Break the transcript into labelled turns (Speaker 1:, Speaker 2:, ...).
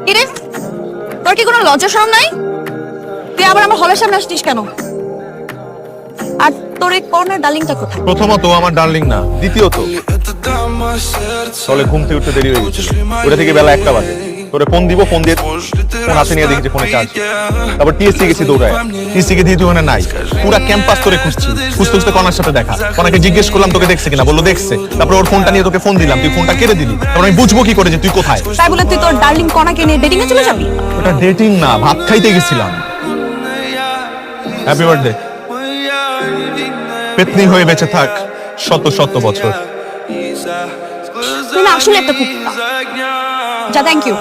Speaker 1: কিরে, তোর কি কোনো লজ্জা শরম নাই? তুই আবার আমার হলের সামনে আসছিস কেন? আর তোর এই কর্নার ডার্লিংটা কোথায়?
Speaker 2: প্রথমত আমার ডার্লিং না, দ্বিতীয়ত চলে ঘুম থেকে উঠতে দেরি হয়ে গেছিল, ওটা থেকে বেলা 1টা বাজে। তোরে ফোন দিব, ফোন দিয়ে ফোন হাতে নিয়ে দেখি যে ফোনে চার্জ। তারপর টিএসসি গেছি দৌড়ায়, টিএসসি কে দিয়ে তুই ওখানে নাই। পুরা ক্যাম্পাস তোরে খুঁজছি, খুঁজতে খুঁজতে কনার সাথে দেখা। কনাকে জিজ্ঞেস করলাম তোকে দেখছে কিনা, বললো দেখছে। তারপর ওর ফোনটা নিয়ে তোকে ফোন দিলাম, তুই ফোনটা কেড়ে দিলি। তারপর আমি বুঝবো কি করে যে তুই কোথায়?
Speaker 1: তাই বলে তুই তোর ডার্লিং কনাকে নিয়ে ডেটিং এ চলে যাবি?
Speaker 2: ওটা ডেটিং না, ভাত খাইতে গেছিলাম। Happy birthday. পেতনি হয়ে বেঁচে থাক শত শত বছর।
Speaker 1: তুই না আসলে একটা কুত্তা। যা, থ্যাংক ইউ।